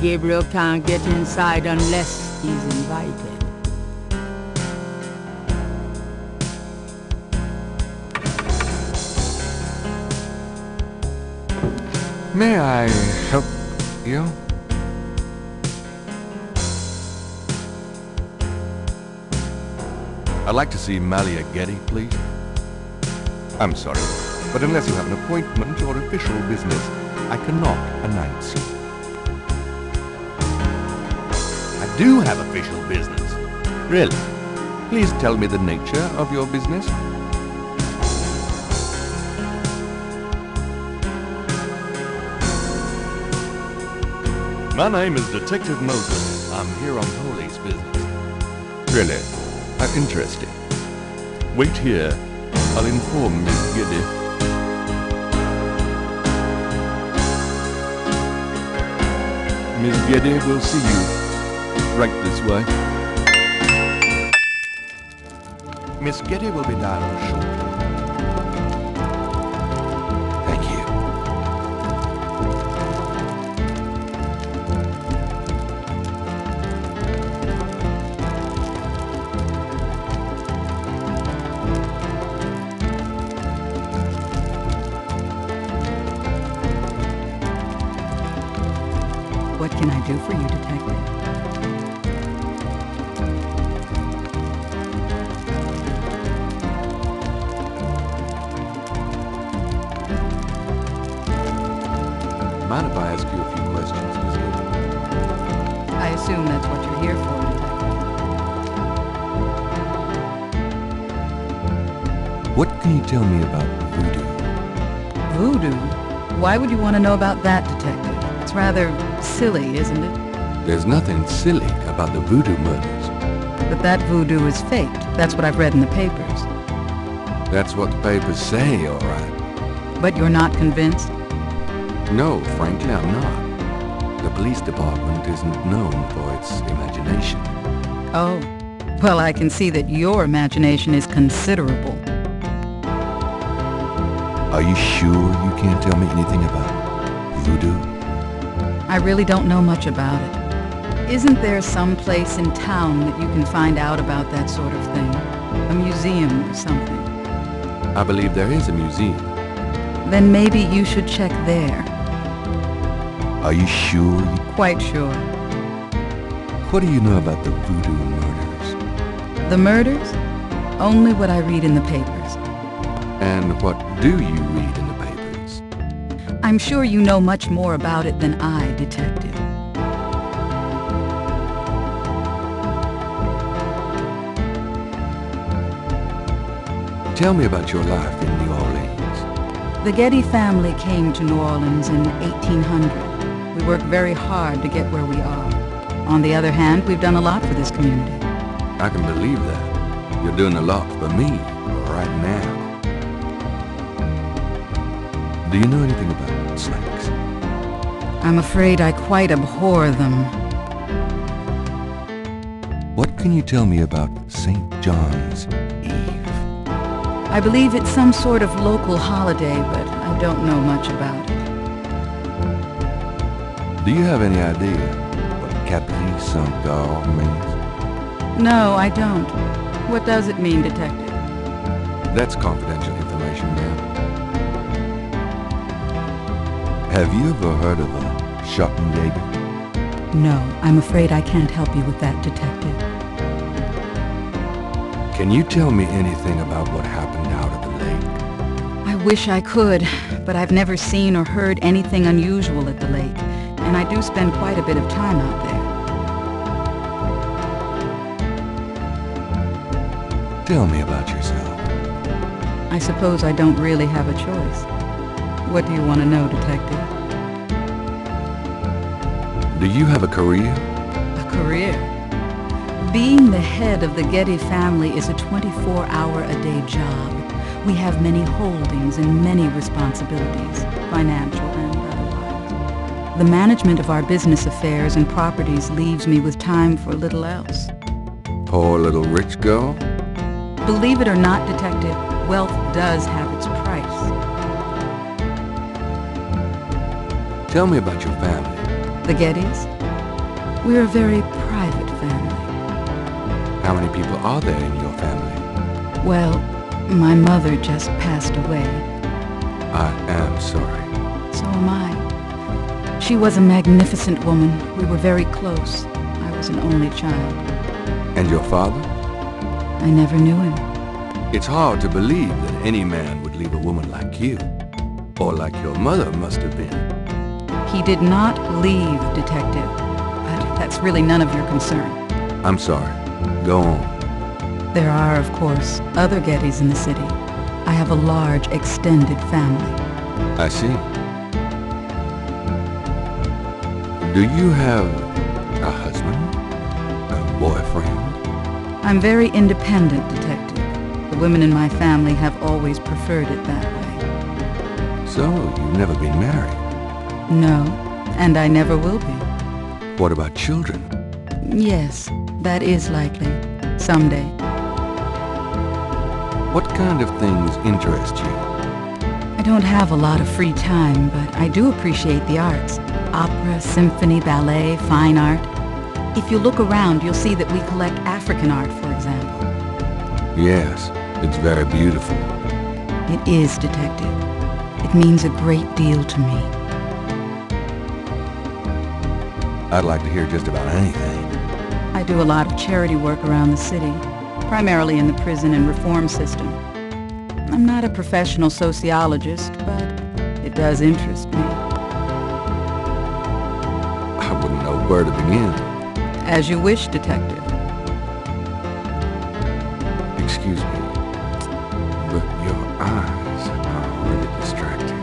Gabriel can't get inside unless he's invited. May I help you? I'd like to see Malia Getty, please. I'm sorry, but unless you have an appointment or official business, I cannot announce you. I do have official business. Really? Please tell me the nature of your business. My name is Detective Moses. I'm here on police business. Really? How interesting. Wait here. I'll inform Miss Giddy. Miss Giddy will see you. Right this way. Miss Giddy will be down shortly. Thank you. What can I do for you, Detective? Mind if I ask you a few questions, Miss Giddy? I assume that's what you're here for, Detective. What can you tell me about voodoo? Voodoo? Why would you want to know about that, Detective? It's rather silly, isn't it? There's nothing silly about the voodoo murders. But that voodoo is faked. That's what I've read in the papers. That's what the papers say, all right. But you're not convinced? No, frankly, I'm not. The police department isn't known for its imagination. Oh. Well, I can see that your imagination is considerable. Are you sure you can't tell me anything about voodoo? I really don't know much about it. Isn't there some place in town that you can find out about that sort of thing? A museum or something? I believe there is a museum. Then maybe you should check there. Are you sure? Quite sure. What do you know about the voodoo murders? The murders? Only what I read in the papers. And what do you read in the papers? I'm sure you know much more about it than I, Detective. Tell me about your life in New Orleans. The Getty family came to New Orleans in 1800. We worked very hard to get where we are. On the other hand, we've done a lot for this community. I can believe that. You're doing a lot for me right now. Do you know anything about snakes? I'm afraid I quite abhor them. What can you tell me about St. John's Eve? I believe it's some sort of local holiday, but I don't know much about it. Do you have any idea what Capri Saint-Gare means? No, I don't. What does it mean, Detective? That's confidential information, ma'am. Have you ever heard of a Schottenjäger? No, I'm afraid I can't help you with that, Detective. Can you tell me anything about what happened out at the lake? I wish I could, but I've never seen or heard anything unusual at the lake, and I do spend quite a bit of time out there. Tell me about yourself. I suppose I don't really have a choice. What do you want to know, Detective? Do you have a career? A career? Being the head of the Getty family is a 24-hour-a-day job. We have many holdings and many responsibilities, financial and otherwise. The management of our business affairs and properties leaves me with time for little else. Poor little rich girl? Believe it or not, Detective, wealth does have its price. Tell me about your family. The Gettys? We're a very private family. How many people are there in your family? Well, my mother just passed away. I am sorry. So am I. She was a magnificent woman. We were very close. I was an only child. And your father? I never knew him. It's hard to believe that any man would leave a woman like you. Or like your mother must have been. He did not leave, Detective. But that's really none of your concern. I'm sorry. Go on. There are, of course, other Gettys in the city. I have a large, extended family. I see. Do you have a husband? A boyfriend? I'm very independent, Detective. The women in my family have always preferred it that way. So, you've never been married? No, and I never will be. What about children? Yes, that is likely. Someday. What kind of things interest you? I don't have a lot of free time, but I do appreciate the arts. Opera, symphony, ballet, fine art. If you look around, you'll see that we collect African art, for example. Yes, it's very beautiful. It is, Detective. It means a great deal to me. I'd like to hear just about anything. I do a lot of charity work around the city, primarily in the prison and reform system. I'm not a professional sociologist, but it does interest me. I wouldn't know where to begin. As you wish, Detective. Excuse me, but your eyes are really distracting.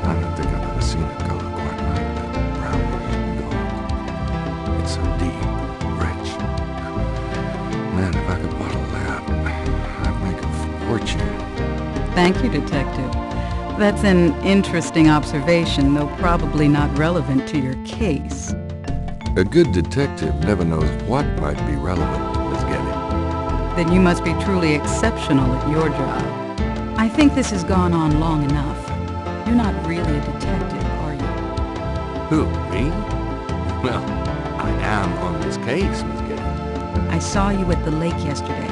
I don't think I've ever seen a color quite like that brownish gold. It's so deep, rich. Man, if I could bottle that, I'd make a fortune. Thank you, Detective. That's an interesting observation, though probably not relevant to your case. A good detective never knows what might be relevant to Miss Getty. Then you must be truly exceptional at your job. I think this has gone on long enough. You're not really a detective, are you? Who, me? Well, I am on this case, Miss Getty. I saw you at the lake yesterday.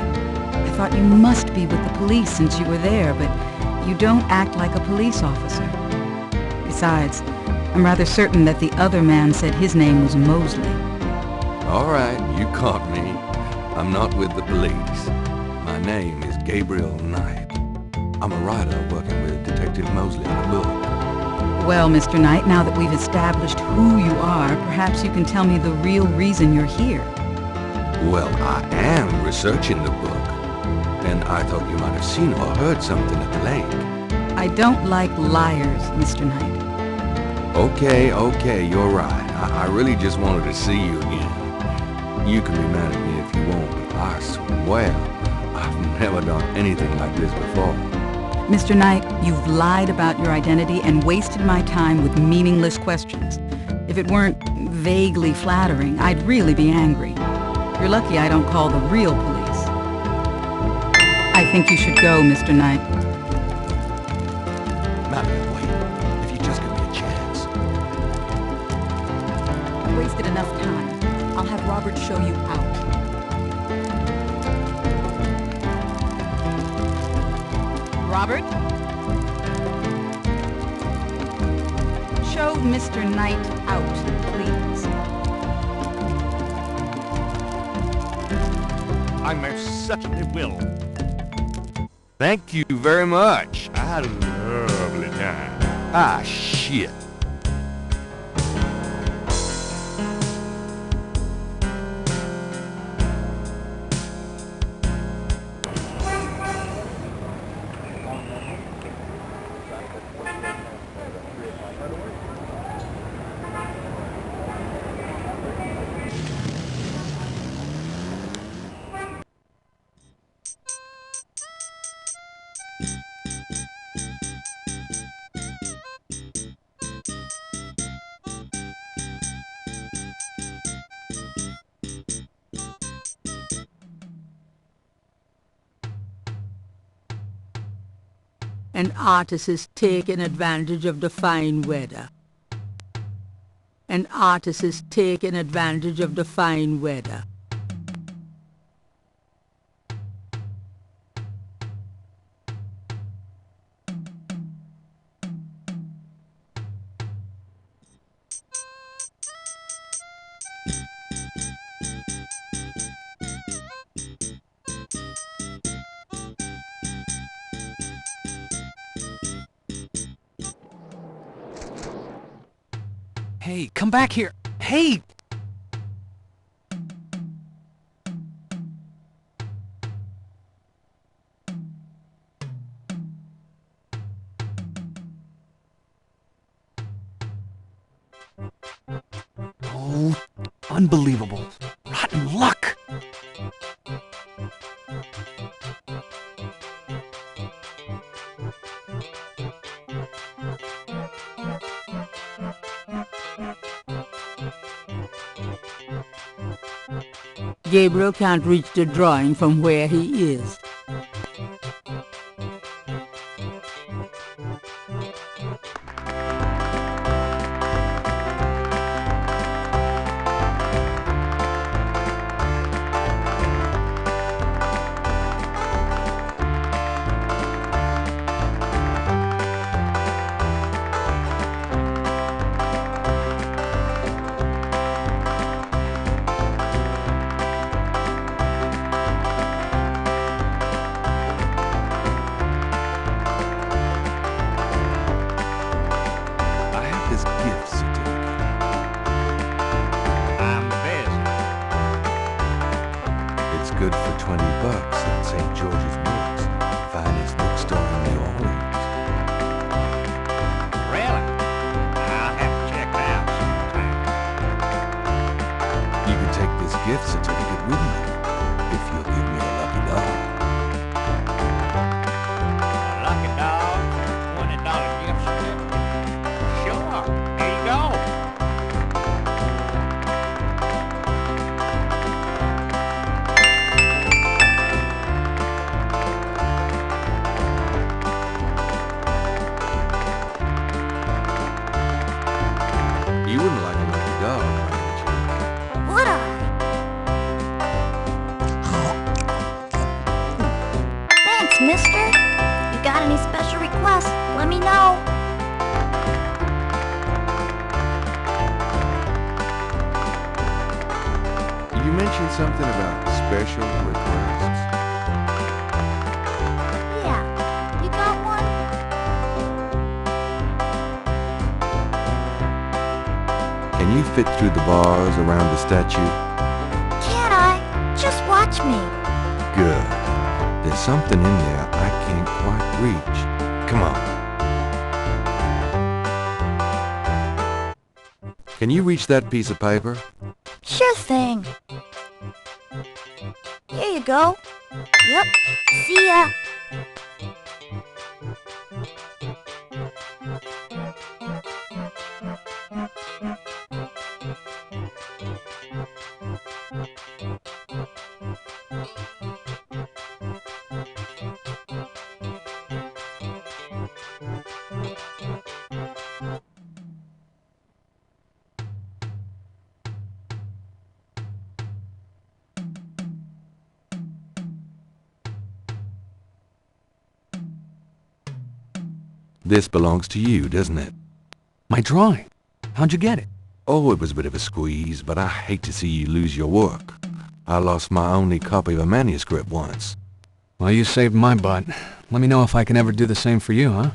I thought you must be with the police since you were there, but you don't act like a police officer. Besides, I'm rather certain that the other man said his name was Mosley. All right, you caught me. I'm not with the police. My name is Gabriel Knight. I'm a writer working with Detective Mosley on a book. Well, Mr. Knight, now that we've established who you are, perhaps you can tell me the real reason you're here. Well, I am researching the book, and I thought you might have seen or heard something at the lake. I don't like liars, Mr. Knight. Okay, you're right. I really just wanted to see you again. You can be mad at me if you want, but I swear I've never done anything like this before. Mr. Knight, you've lied about your identity and wasted my time with meaningless questions. If it weren't vaguely flattering, I'd really be angry. You're lucky I don't call the real police. I think you should go, Mr. Knight. Marion, wait. If you just give me a chance. I've wasted enough time. I'll have Robert show you out. Robert? Show Mr. Knight out, please. I most certainly will. Thank you very much. I had a lovely time. Ah, shit. And artists is taking advantage of the fine weather. and artists taking advantage of the fine weather. Hey, come back here! Hey! Oh, unbelievable. Rotten luck! Gabriel can't reach the drawing from where he is. Good for $20 at St. George's Mills, finest bookstore in New Orleans. Really? I'll have to check it out sometime. You can take this gift certificate with you, if you'll give me a lucky dog. A lucky dog for a $20 gift certificate? Sure, here you go. You wouldn't like a lucky dog, by any chance? Would I? Thanks, mister. You got any special requests? Let me know. You mentioned something about special requests. Yeah. You got one? Can you fit through the bars around the statue? Can't I? Just watch me. Good. There's something in there I can't quite reach. Come on. Can you reach that piece of paper? Sure thing. Here you go. Yep. See ya. This belongs to you, doesn't it? My drawing. How'd you get it? Oh, it was a bit of a squeeze, but I hate to see you lose your work. I lost my only copy of a manuscript once. Well, you saved my butt. Let me know if I can ever do the same for you, huh?